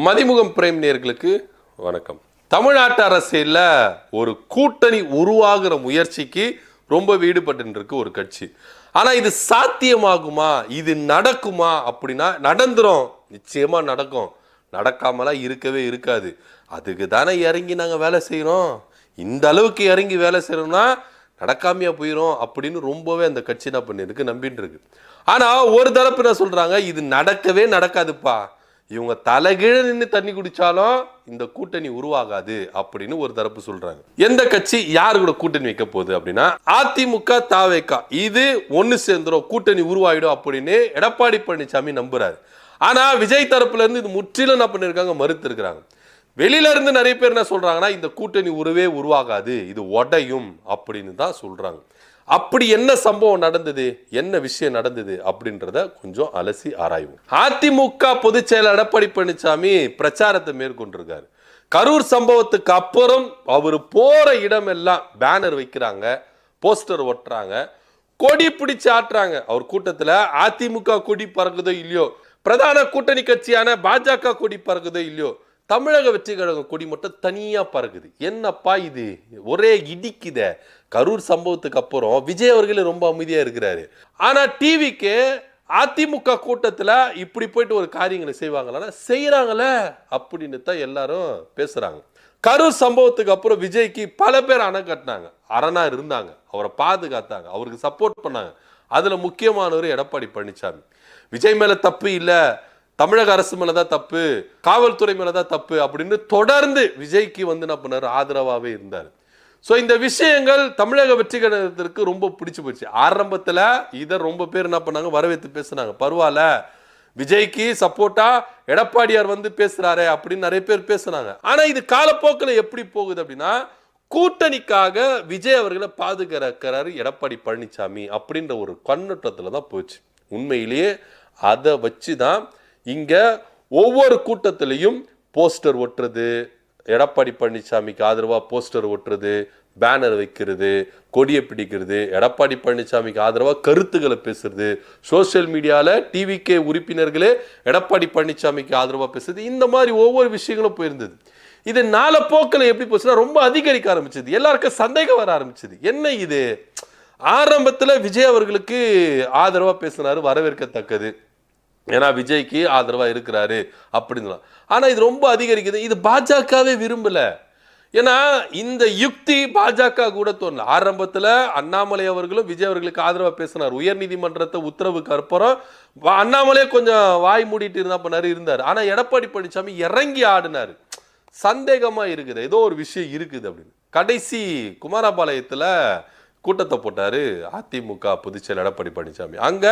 Mathimugam frame நேயர்களுக்கு வணக்கம். தமிழ்நாட்டு அரசியல்ல ஒரு கூட்டணி உருவாகிற முயற்சிக்கு ரொம்ப ஈடுபட்டு இருக்கு ஒரு கட்சி. ஆனா இது சாத்தியமாகுமா, இது நடக்குமா அப்படின்னா நடந்துரும், நிச்சயமா நடக்கும். நடக்காமலாம் இருக்கவே இருக்காது. அதுக்கு தானே இறங்கி நாங்கள் வேலை செய்கிறோம். இந்த அளவுக்கு இறங்கி வேலை செய்யறோம்னா நடக்காமையா போயிடும் அப்படின்னு ரொம்பவே அந்த கட்சி என்ன பண்ணிருக்கு, நம்பிட்டு இருக்கு. ஆனா ஒரு தரப்பு என்ன சொல்றாங்க, இது நடக்கவே நடக்காதுப்பா, இவங்க தலைகீழ நின்று தண்ணி குடிச்சாலும் இந்த கூட்டணி உருவாகாது அப்படின்னு ஒரு தரப்பு சொல்றாங்க. எந்த கட்சி யாரு கூட கூட்டணி வைக்க போகுது அப்படின்னா அதிமுக தாவேகா இது ஒன்னு சேர்ந்துரும், கூட்டணி உருவாயிடும் அப்படின்னு எடப்பாடி பழனிசாமி நம்புறாரு. ஆனா விஜய் தரப்புல இருந்து இது முற்றிலும் என்ன பண்ணிருக்காங்க, மறுத்து இருக்கிறாங்க. வெளியில இருந்து நிறைய பேர் என்ன சொல்றாங்கன்னா, இந்த கூட்டணி உருவாகாது, இது உடையும் அப்படின்னு தான் சொல்றாங்க. அப்படி என்ன சம்பவம் நடந்தது, என்ன விஷயம் நடந்தது அப்படின்றத கொஞ்சம் அலசி ஆராய்வோம். அதிமுக பொதுச் செயலர் எடப்பாடி பழனிசாமி பிரச்சாரத்தை மேற்கொண்டிருக்காரு. கரூர் சம்பவத்துக்கு அப்புறம் அவர் போற இடம் எல்லாம் பேனர் வைக்கிறாங்க, போஸ்டர் ஒட்டுறாங்க, கொடி பிடிச்சு ஆட்டுறாங்க. அவர் கூட்டத்துல அதிமுக கொடி பறக்குதோ இல்லையோ, பிரதான கூட்டணி கட்சியான பாஜக கொடி பறக்குதோ இல்லையோ, தமிழக வெற்றி கழகம் கொடி மட்டும் தனியா பறக்குது. என்னப்பா இது, ஒரே இடிக்குத. கரூர் சம்பவத்துக்கு அப்புறம் விஜய் அவர்களே ரொம்ப அமைதியா இருக்கிறாரு. ஆனா டிவிக்கு அதிமுக கூட்டத்துல இப்படி போயிட்டு ஒரு காரியங்களை செய்வாங்களா, செய்யறாங்கள அப்படின்னு தான் எல்லாரும் பேசுறாங்க. கரூர் சம்பவத்துக்கு அப்புறம் விஜய்க்கு பல பேர் அணை கட்டினாங்க, அரணா இருந்தாங்க, அவரை பாதுகாத்தாங்க, அவருக்கு சப்போர்ட் பண்ணாங்க. அதுல முக்கியமானவர் எடப்பாடி பழனிசாமி. விஜய் மேல தப்பு இல்ல, தமிழக அரசு மேலதான் தப்பு, காவல்துறை மேலதான் தப்பு அப்படின்னு தொடர்ந்து விஜய்க்கு என்ன பண்ணாரு, ஆதரவாகவே இருந்தார். ஸோ இந்த விஷயங்கள் தமிழக வெற்றி கழகத்திற்கு ரொம்ப பிடிச்சு போச்சு. ஆரம்பத்தில் இதை ரொம்ப பேர் என்ன பண்ணாங்க, வரவேற்று பேசுனாங்க. பரவாயில்ல, விஜய்க்கு சப்போர்ட்டா எடப்பாடியார் பேசுறாரு அப்படின்னு நிறைய பேர் பேசுனாங்க. ஆனா இது காலப்போக்கில் எப்படி போகுது அப்படின்னா, கூட்டணிக்காக விஜய் அவர்களை பாதுகாக்கிறாரு எடப்பாடி பழனிசாமி அப்படின்ற ஒரு கண்ணோட்டத்தில் தான் போச்சு. உண்மையிலேயே அதை வச்சுதான் இங்க ஒவ்வொரு கூட்டத்திலையும் போஸ்டர் ஒட்டுறது, எடப்பாடி பழனிசாமிக்கு ஆதரவா போஸ்டர் ஒட்டுறது, பேனர் வைக்கிறது, கொடியை பிடிக்கிறது, எடப்பாடி பழனிசாமிக்கு ஆதரவா கருத்துக்களை பேசுறது, சோசியல் மீடியால டிவிகே உறுப்பினர்களே எடப்பாடி பழனிசாமிக்கு ஆதரவா பேசுறது, இந்த மாதிரி ஒவ்வொரு விஷயங்களும் போயிருந்தது. இது நாளப்போக்கில் எப்படி போச்சுன்னா ரொம்ப அதிகரிக்க ஆரம்பிச்சது. எல்லாருக்கும் சந்தேகம் வர ஆரம்பிச்சது. என்ன இது, ஆரம்பத்தில் விஜய் அவர்களுக்கு ஆதரவா பேசினாரு, வரவேற்கத்தக்கது, ஏன்னா விஜய்க்கு ஆதரவா இருக்கிறாரு அப்படின்னு. ஆனா இது ரொம்ப அதிகரிக்குது. இது பாஜகவே விரும்பல. ஏன்னா இந்த யுக்தி பாஜக கூட தோணல. ஆரம்பத்துல அண்ணாமலை அவர்களும் விஜய் அவர்களுக்கு ஆதரவா பேசினார். உயர் நீதிமன்றத்தை உத்தரவுக்கு அப்புறம் அண்ணாமலையே கொஞ்சம் வாய் மூடிட்டு இருந்தாரு. ஆனா எடப்பாடி பழனிசாமி இறங்கி ஆடினாரு. சந்தேகமா இருக்குது, ஏதோ ஒரு விஷயம் இருக்குது அப்படின்னு. கடைசி குமாரபாளையத்துல கூட்டத்தை போட்டாரு அதிமுக பொதுச் செயலர் எடப்பாடி பழனிசாமி. அங்க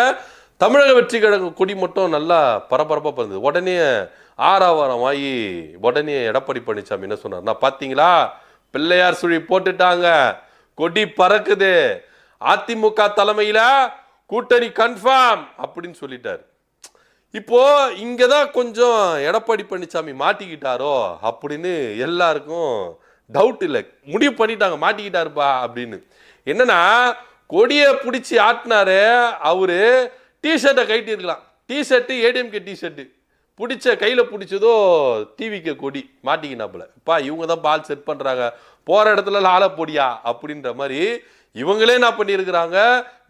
தமிழக வெற்றி கழகம் கொடி மட்டும் நல்லா பரபரப்பா இருந்தது. உடனே ஆரவாரம் ஆகி உடனே எடப்பாடி பழனிசாமி என்ன சொன்னார், நான் பாத்தீங்களா பிள்ளையார் சுழி போட்டுட்டாங்க, கொடி பறக்குது, அதிமுக தலைமையில கூட்டணி கன்ஃபார்ம் அப்படின்னு சொல்லிட்டாரு. இப்போ இங்கதான் கொஞ்சம் எடப்பாடி பழனிசாமி மாட்டிக்கிட்டாரோ அப்படின்னு எல்லாருக்கும் டவுட் இல்லை, முடிவு பண்ணிட்டாங்க மாட்டிக்கிட்டாருப்பா அப்படின்னு. என்னன்னா கொடியை பிடிச்சி ஆட்டினாரு அவரு, டிஷர்ட்டை கைட்டி இருக்கலாம், டிஷர்ட்டு ஏடிஎம்கே டிஷர்ட்டு பிடிச்ச கையில் பிடிச்சதோ டிவிக்கு கொடி மாட்டிக்கினாப்புல. இப்பா இவங்க தான் பால் செட் பண்ணுறாங்க, போகிற இடத்துல ஆளை பொடியா அப்படின்ற மாதிரி இவங்களே என்ன பண்ணியிருக்கிறாங்க,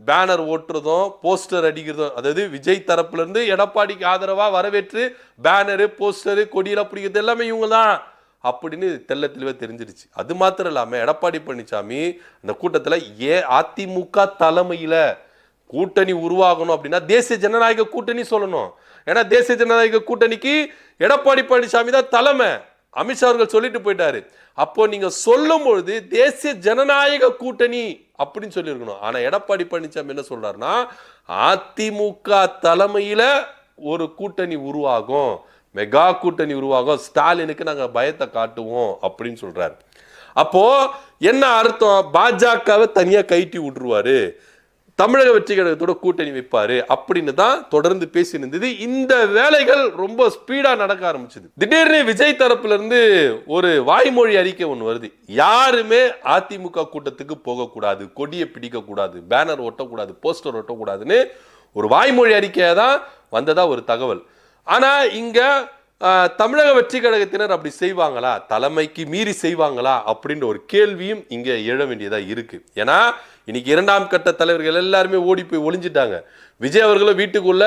பேனர் ஓட்டுறதும் போஸ்டர் அடிக்கிறதும். அதாவது விஜய் தரப்புலேருந்து எடப்பாடிக்கு ஆதரவாக வரவேற்று பேனரு போஸ்டரு கொடியெல்லாம் பிடிக்கிறது எல்லாமே இவங்க தான் அப்படின்னு தெல்ல தெளிவாக தெரிஞ்சிருச்சு. அது மாத்திரம் இல்லாமல் எடப்பாடி பழனிசாமி அந்த கூட்டத்தில் அதிமுக தலைமையில் கூட்டணி உருவாகணும் அப்படின்னா தேசிய ஜனநாயக கூட்டணி சொல்லணும். ஏன்னா தேசிய ஜனநாயக கூட்டணிக்கு எடப்பாடி பழனிசாமி தான் தலைமை, அமித்ஷா அவர்கள் சொல்லிட்டு போயிட்டாரு. அப்போ நீங்க சொல்லும் பொழுது தேசிய ஜனநாயக கூட்டணி அப்படின்னு சொல்லியிருக்கணும். ஆனா எடப்பாடி பழனிசாமி என்ன சொல்றாருன்னா, அதிமுக தலைமையில ஒரு கூட்டணி உருவாகும், மெகா கூட்டணி உருவாகும், ஸ்டாலினுக்கு நாங்க பயத்தை காட்டுவோம் அப்படின்னு சொல்றாரு. அப்போ என்ன அர்த்தம், பாஜகவை தனியா கைட்டி விட்டுருவாரு, தமிழக வெற்றி கழகத்தோட கூட்டணி வைப்பாரு அப்படின்னு தான் தொடர்ந்து பேசி இருந்தது. இந்த வேலைகள் ரொம்ப ஸ்பீடா நடக்க ஆரம்பிச்சது. திடீர்னு விஜய் தரப்புல இருந்து ஒரு வாய்மொழி அறிக்கை ஒன்று வருது, யாருமே அதிமுக கூட்டத்துக்கு போகக்கூடாது, கொடியை பிடிக்க கூடாது, பேனர் ஒட்டக்கூடாது, போஸ்டர் ஒட்டக்கூடாதுன்னு ஒரு வாய்மொழி அறிக்கையா தான் வந்ததா ஒரு தகவல். ஆனா இங்க தமிழக வெற்றி கழகத்தினர் அப்படி செய்வாங்களா, தலைமைக்கு மீறி செய்வாங்களா அப்படின்ற ஒரு கேள்வியும் இங்க எழ வேண்டியதா இருக்கு. ஏன்னா இன்னைக்கு 2ஆம் கட்ட தலைவர்கள் எல்லாருமே ஓடி போய் ஒளிஞ்சிட்டாங்க. விஜய் அவர்களும் வீட்டுக்குள்ள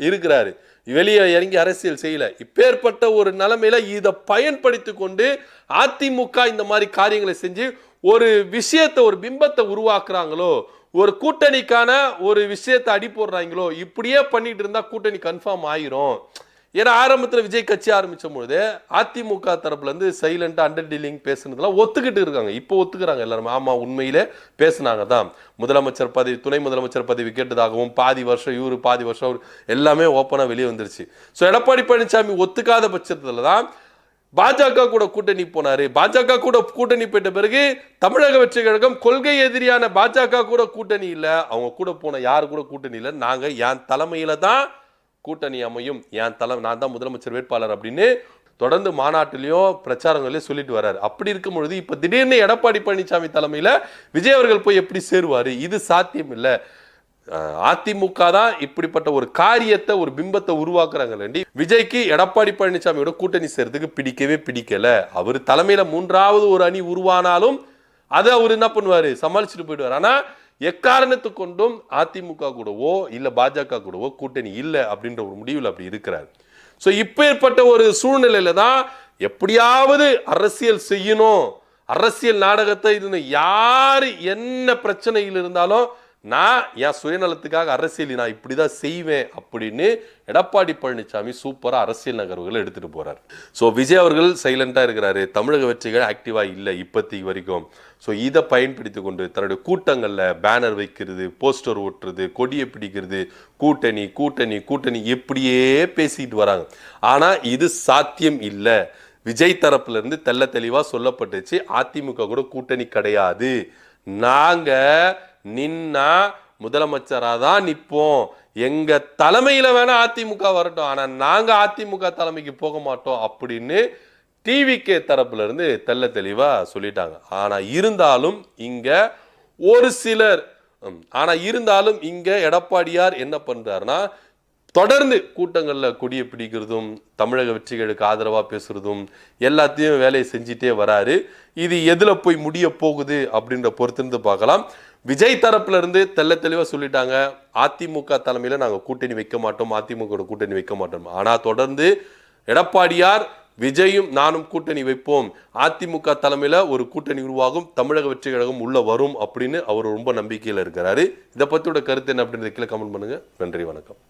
இருக்கிறாரு, வெளியே இறங்கி அரசியல் செய்யல. இப்பேற்பட்ட ஒரு நிலைமையில இதை பயன்படுத்தி கொண்டு அதிமுக இந்த மாதிரி காரியங்களை செஞ்சு ஒரு விஷயத்தை, ஒரு பிம்பத்தை உருவாக்குறாங்களோ, ஒரு கூட்டணிக்கான ஒரு விஷயத்தை அடி போடுறாங்களோ, இப்படியே பண்ணிட்டு இருந்தா கூட்டணி கன்ஃபார்ம் ஆயிரும். ஏன்னா ஆரம்பத்தில் விஜய் கட்சி ஆரம்பிச்ச பொழுது அதிமுக தரப்புல இருந்து சைலண்டா அண்டர் டீலிங் பேசுனதெல்லாம் ஒத்துக்கிட்டு இருக்காங்க. இப்போ ஒத்துக்கிறாங்க எல்லாரும். ஆமா, உண்மையிலே பேசினாங்க தான். முதலமைச்சர் பதவி, துணை முதலமைச்சர் பதவி கேட்டதாகவும் பாதி வருஷம் இவரு பாதி வருஷம் அவரு எல்லாமே ஓப்பனா வெளியே வந்துருச்சு. ஸோ எடப்பாடி பழனிசாமி ஒத்துக்காத பட்சத்துல தான் பாஜக கூட கூட்டணி போனாரு. பாஜக கூட கூட்டணி போயிட்ட பிறகு தமிழக வெற்றி கழகம் கொள்கை எதிரியான பாஜக கூட கூட்டணி இல்ல, அவங்க கூட போன யாரு கூட கூட்டணி இல்ல, நாங்க என் தலைமையில தான் கூட்டணி அமையும், நான் தான் முதலமைச்சர் வேட்பாளர் அப்படின்னு தொடர்ந்து மாநாட்டிலையும் பிரச்சாரங்களையும் சொல்லிட்டு வர்றாரு. அப்படி இருக்கும் பொழுது இப்ப திடீர்னு எடப்பாடி பழனிசாமி தலைமையில விஜய் அவர்கள் போய் எப்படி சேருவாரு? இது சாத்தியம் இல்லை. அதிமுக தான் இப்படிப்பட்ட ஒரு காரியத்தை, ஒரு பிம்பத்தை உருவாக்குறாங்க. விஜய்க்கு எடப்பாடி பழனிசாமியோட கூட்டணி சேர்றதுக்கு பிடிக்கவே பிடிக்கல. அவர் தலைமையில 3வது ஒரு அணி உருவானாலும் அதை அவர் என்ன பண்ணுவாரு, சமாளிச்சுட்டு போயிடுவார். ஆனா எக்காரணத்து கொண்டும் அதிமுக கூடவோ இல்ல பாஜக கூடவோ கூட்டணி இல்லை அப்படின்ற ஒரு முடிவில் அப்படி இருக்கிறார். ஸோ இப்பேற்பட்ட ஒரு சூழ்நிலையில தான் எப்படியாவது அரசியல் செய்யணும், அரசியல் நாடகத்தை இது யாரு என்ன பிரச்சனையில் இருந்தாலும் நான் என் சுயநலத்துக்காக அரசியல் நான் இப்படிதான் செய்வேன் அப்படின்னு எடப்பாடி பழனிசாமி சூப்பரா அரசியல் நகர்வுகளை எடுத்துட்டு போறாரு. ஸோ விஜய் அவர்கள் சைலண்டா இருக்கிறாரு, தமிழக வெற்றிகள் ஆக்டிவா இல்லை இப்போதைக்கு வரைக்கும். ஸோ இதை பயன்படுத்தி கொண்டு தன்னுடைய கூட்டங்கள்ல பேனர் வைக்கிறது, போஸ்டர் ஓட்டுறது, கொடியை பிடிக்கிறது, கூட்டணி கூட்டணி கூட்டணி எப்படியே பேசிட்டு வராங்க. ஆனா இது சாத்தியம் இல்லை. விஜய் தரப்புல இருந்து தெள்ள தெளிவா சொல்லப்பட்டுச்சு, அதிமுக கூட கூட்டணி கிடையாது, நாங்க நின்னா முதலமைச்சரா தான் நிற்போம், எங்க தலைமையில வேணா அதிமுக வரட்டும், ஆனா நாங்க அதிமுக தலைமைக்கு போக மாட்டோம் அப்படின்னு டிவிகே தரப்புல இருந்து தெள்ள தெளிவா சொல்லிட்டாங்க. ஆனா இருந்தாலும் இங்க எடப்பாடியார் என்ன பண்றாருன்னா, தொடர்ந்து கூட்டங்கள்ல கொடியை பிடிக்கிறதும் தமிழக வெற்றிகளுக்கு ஆதரவா பேசுறதும் எல்லாத்தையும் வேலையை செஞ்சுட்டே வராரு. இது எதுல போய் முடிய போகுது அப்படின்ற பொறுத்திருந்து பார்க்கலாம். விஜய் தரப்புல இருந்து தெள்ள தெளிவா சொல்லிட்டாங்க, அதிமுக தலைமையில நாங்க கூட்டணி வைக்க மாட்டோம், அதிமுக கூட்டணி வைக்க மாட்டோம். ஆனா தொடர்ந்து எடப்பாடியார் விஜயும் நானும் கூட்டணி வைப்போம், அதிமுக தலைமையில ஒரு கூட்டணி உருவாகும், தமிழக வெற்றி கழகம் உள்ள வரும் அப்படின்னு அவர் ரொம்ப நம்பிக்கையில இருக்கிறாரு. இதை பத்தியோட கருத்து என்ன அப்படின்றத கீழே கமெண்ட் பண்ணுங்க. நன்றி, வணக்கம்.